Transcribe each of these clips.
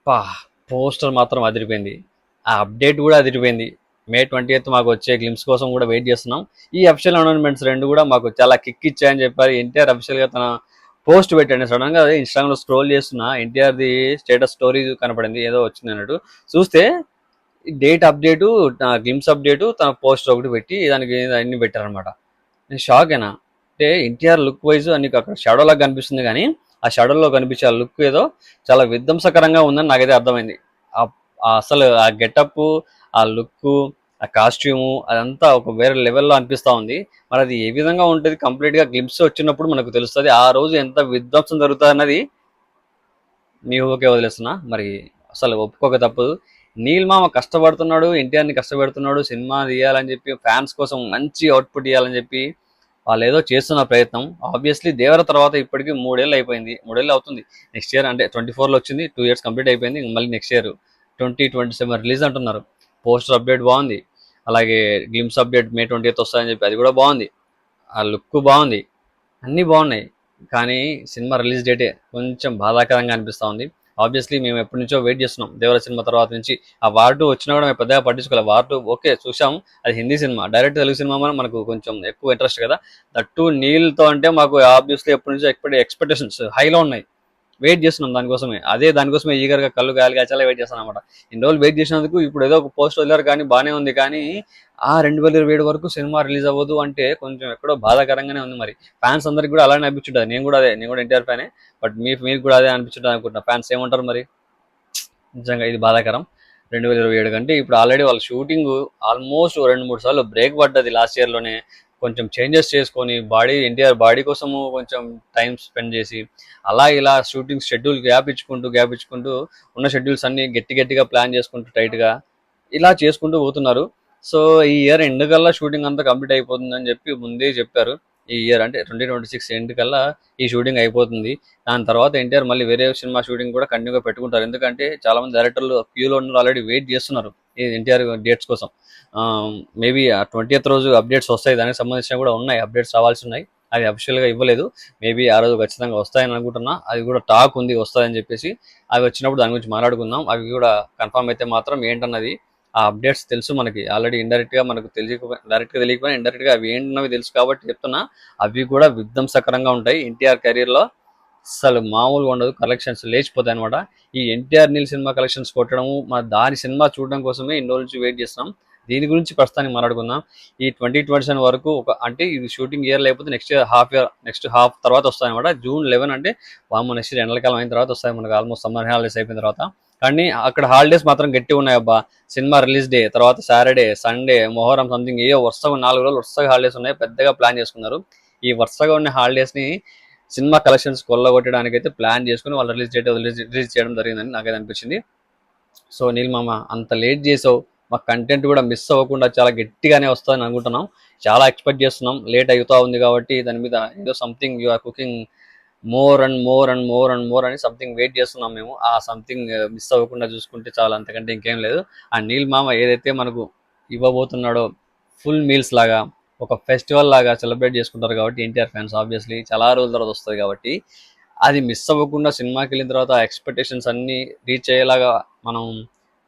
పా పోస్టర్ మాత్రం అదిరిపోయింది. ఆ అప్డేట్ కూడా అదిరిపోయింది. మే 20th మాకు వచ్చే గ్లిమ్స్ కోసం కూడా వెయిట్ చేస్తున్నాం. ఈ అఫిషియల్ అనౌన్స్మెంట్స్ రెండు కూడా మాకు చాలా కిక్ ఇచ్చాయని చెప్పారు. ఎన్టీఆర్ అఫిషియల్ గా తన పోస్ట్ పెట్టండి. సడన్ గా ఇన్స్టాగ్రామ్ లో స్క్రోల్ చేస్తున్నా ఎన్టీఆర్ ది స్టేటస్ స్టోరీ కనపడింది, ఏదో వచ్చింది అన్నట్టు. చూస్తే డేట్ అప్డేటు, గ్లిమ్స్ అప్డేటు, తన పోస్టర్ ఒకటి పెట్టి దానికి అన్ని పెట్టారనమాట. నేను షాక్ అయినా. అంటే ఎన్టీఆర్ లుక్ వైజ్ నీకు అక్కడ షాడో లాగా కనిపిస్తుంది కానీ ఆ షాడోలో కనిపించే ఆ లుక్ ఏదో చాలా విధ్వంసకరంగా ఉందని నాకైతే అర్థమైంది. అసలు ఆ గెటప్, ఆ లుక్, ఆ కాస్ట్యూము అదంతా ఒక వేరే లెవెల్లో అనిపిస్తా ఉంది. మరి అది ఏ విధంగా ఉంటుంది కంప్లీట్ గా గ్లిమ్స్ వచ్చినప్పుడు మనకు తెలుస్తుంది. ఆ రోజు ఎంత విధ్వంసం జరుగుతుంది అన్నది మీ ఊకే వదిలేస్తున్నా. మరి అసలు ఒప్పుకోక తప్పదు. నీల్ మామ కష్టపడుతున్నాడు, ఎన్టీఆర్ని కష్టపెడుతున్నాడు, సినిమా తీయాలని చెప్పి ఫ్యాన్స్ కోసం మంచి అవుట్పుట్ ఇవ్వాలని చెప్పి వాళ్ళు ఏదో చేస్తున్న ప్రయత్నం. ఆబ్వియస్లీ దేవర తర్వాత ఇప్పటికి 3 ఏళ్ళు అయిపోయింది, 3 ఏళ్ళు అవుతుంది. నెక్స్ట్ ఇయర్ అంటే 24లో వచ్చింది, 2 years కంప్లీట్ అయిపోయింది. మళ్ళీ నెక్స్ట్ ఇయర్ 2027 రిలీజ్ అంటున్నారు. పోస్టర్ అప్డేట్ బాగుంది, అలాగే గ్లిమ్స్ అప్డేట్ May 20th వస్తాయని చెప్పి అది కూడా బాగుంది. ఆ లుక్ బాగుంది, అన్నీ బాగున్నాయి. కానీ సినిమా రిలీజ్ డేటే కొంచెం బాధాకరంగా అనిపిస్తూ ఉంది. ఆబ్వియస్లీ మేము ఎప్పటి నుంచో వెయిట్ చేస్తున్నాం దేవర సినిమా తర్వాత నుంచి. ఆ వార్ 2 వచ్చినా కూడా మేము పెద్దగా పట్టించుకోవాలి. వార్ 2 ఓకే చూసాం, అది Hindi cinema. Direct Telugu cinema మనకు కొంచెం ఎక్కువ ఇంట్రెస్ట్ కదా. దట్టు నీల్తో అంటే మాకు ఆబ్వియస్లీ ఎప్పటి నుంచో ఎక్స్పెక్టేషన్స్ హైలో ఉన్నాయి. వెయిట్ చేస్తున్నాం దానికోసమే. దానికోసమే ఈగర్గా కళ్ళు గాలి కాచాలా వెయిట్ చేస్తాను అనమాట. ఇన్ని రోజులు వెయిట్ చేసినందుకు ఇప్పుడు ఏదో ఒక పోస్ట్ వదిలారు కానీ బాగానే ఉంది. కానీ ఆ 2027 వరకు సినిమా రిలీజ్ అవ్వదు అంటే కొంచెం ఎక్కడో బాధాకరంగానే ఉంది. మరి ఫ్యాన్స్ అందరికి కూడా అలానే అనిపించుంటుంది. నేను కూడా ఎన్టీఆర్ ఫ్యానే. బట్ మీకు కూడా అదే అనిపించుంటుంది అనుకుంటున్నా. ఫ్యాన్స్ ఏమంటారు మరి? నిజంగా ఇది బాధాకరం. 2027 కంటే ఇప్పుడు ఆల్రెడీ వాళ్ళ షూటింగ్ ఆల్మోస్ట్ 2-3 సార్లు బ్రేక్ పడ్డది లాస్ట్ ఇయర్లోనే. కొంచెం చేంజెస్ చేసుకొని ఎన్టీఆర్ బాడీ కోసము కొంచెం టైం స్పెండ్ చేసి అలా ఇలా షూటింగ్ షెడ్యూల్ గ్యాప్ ఇచ్చుకుంటూ ఉన్న షెడ్యూల్స్ అన్ని గట్టిగా ప్లాన్ చేసుకుంటూ టైట్గా ఇలా చేసుకుంటూ పోతున్నారు. సో ఈ ఇయర్ ఎండ్ కల్లా షూటింగ్ అంతా కంప్లీట్ అయిపోతుందని చెప్పి ముందే చెప్పారు. ఈ ఇయర్ అంటే 2026 ఎండ్ కల్లా ఈ షూటింగ్ అయిపోతుంది. దాని తర్వాత ఎన్టీఆర్ మళ్ళీ వేరే సినిమా షూటింగ్ కూడా కంటిన్యూగా పెట్టుకుంటారు. ఎందుకంటే చాలా మంది డైరెక్టర్లు క్యూలో ఉన్నారు, ఆల్రెడీ వెయిట్ చేస్తున్నారు ఈ ఎన్టీఆర్ డేట్స్ కోసం. మేబీ ఆ 20th రోజు అప్డేట్స్ వస్తాయి, దానికి సంబంధించిన కూడా ఉన్నాయి, అప్డేట్స్ రావాల్సి ఉన్నాయి. అది అఫిషియల్గా ఇవ్వలేదు. మేబీ ఆ రోజు ఖచ్చితంగా వస్తాయని అనుకుంటున్నా. అది కూడా టాక్ ఉంది వస్తాయని చెప్పేసి. అవి వచ్చినప్పుడు దాని గురించి మాట్లాడుకుందాం. అవి కూడా కన్ఫర్మ్ అయితే మాత్రం ఏంటన్నది ఆ అప్డేట్స్ తెలుసు మనకి ఆల్రెడీ. ఇండైరెక్ట్గా మనకు డైరెక్ట్గా తెలియకపోయినా ఇండైరెక్ట్గా అవి ఏంటన్నవి తెలుసు కాబట్టి చెప్తున్నా. అవి కూడా విధ్వంసకరంగా ఉంటాయి. ఎన్టీఆర్ కెరీర్లో అసలు మామూలుగా ఉండదు. కలెక్షన్స్ లేచిపోతాయి అనమాట. ఈ ఎన్టీఆర్ నీల్ సినిమా కలెక్షన్స్ కొట్టడము దాని సినిమా చూడడం కోసమే ఇన్ని రోజు నుంచి వెయిట్ చేస్తున్నాం. దీని గురించి ప్రస్తుతానికి మాట్లాడుకుందాం. ఈ 2027 వరకు అంటే ఇది షూటింగ్ ఇయర్ లేకపోతే నెక్స్ట్ హాఫ్ తర్వాత వస్తాయి అనమాట. June 11 అంటే నెక్స్ట్ ఇయర్ ఎండలకాలం అయిన తర్వాత వస్తాయి మనకు, ఆల్మోస్ట్ సమ్మర్ హాలిడేస్ అయిపోయిన తర్వాత. కానీ అక్కడ హాలిడేస్ మాత్రం గట్టి ఉన్నాయి అబ్బా. సినిమా రిలీజ్ డే తర్వాత సాటర్డే, సండే, మొహరం సంథింగ్ ఏవో వరుసగా 4 రోజులు వరుసగా హాలిడేస్ ఉన్నాయి. పెద్దగా ప్లాన్ చేసుకున్నారు. ఈ వరుసగా ఉన్న హాలిడేస్ ని సినిమా కలెక్షన్స్ కొల్లగొట్టడానికి అయితే ప్లాన్ చేసుకుని వాళ్ళు రిలీజ్ చేయడం జరిగిందని నాకైతే అనిపించింది. సో నీల్ మామ అంత లేట్ చేసావు, మా కంటెంట్ కూడా మిస్ అవ్వకుండా చాలా గట్టిగానే వస్తుందని అనుకుంటున్నాం. చాలా ఎక్స్పెక్ట్ చేస్తున్నాం. లేట్ అవుతా ఉంది కాబట్టి దాని మీద ఏదో something you are cooking more and more and more and more అని సంథింగ్ వెయిట్ చేస్తున్నాం మేము. ఆ సంథింగ్ మిస్ అవ్వకుండా చూసుకుంటే చాలా, అంతకంటే ఇంకేం లేదు. ఆ నీల్ మామ ఏదైతే మనకు ఇవ్వబోతున్నాడో ఫుల్ మీల్స్ లాగా ఒక ఫెస్టివల్ లాగా సెలబ్రేట్ చేసుకుంటారు కాబట్టి ఎన్టీఆర్ ఫ్యాన్స్ ఆబ్వియస్లీ చాలా రోజుల తర్వాత వస్తుంది కాబట్టి అది మిస్ అవ్వకుండా సినిమాకి వెళ్ళిన తర్వాత ఆ ఎక్స్పెక్టేషన్స్ అన్నీ రీచ్ అయ్యేలాగా మనం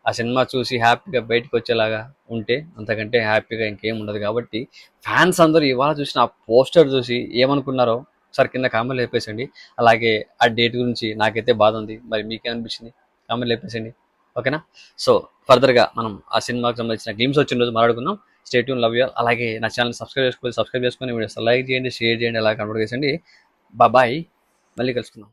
ఆ సినిమా చూసి హ్యాపీగా బయటకు వచ్చేలాగా ఉంటే అంతకంటే హ్యాపీగా ఇంకేం ఉండదు. కాబట్టి ఫ్యాన్స్ అందరూ ఇవాళ చూసిన ఆ పోస్టర్ చూసి ఏమనుకున్నారో ఒకసారి కింద కామెంట్లు చెప్పేసండి. అలాగే ఆ డేట్ గురించి నాకైతే బాధ ఉంది, మరి మీకేమనిపించింది కామెంట్లు చెప్పేసండి. ఓకేనా? సో ఫర్దర్గా మనం ఆ సినిమాకి సంబంధించిన గేమ్స్ వచ్చిన రోజు మాట్లాడుకుందాం. Stay tune, love you all. అలాగే నా ఛానల్ సబ్స్క్రైబ్ చేసుకొని వీడియోస్ లైక్ చేయండి, షేర్ చేయండి, అలాగే కన్వర్ట్ చేయండి. బాయ్, మళ్ళీ కలుసుకుందాం.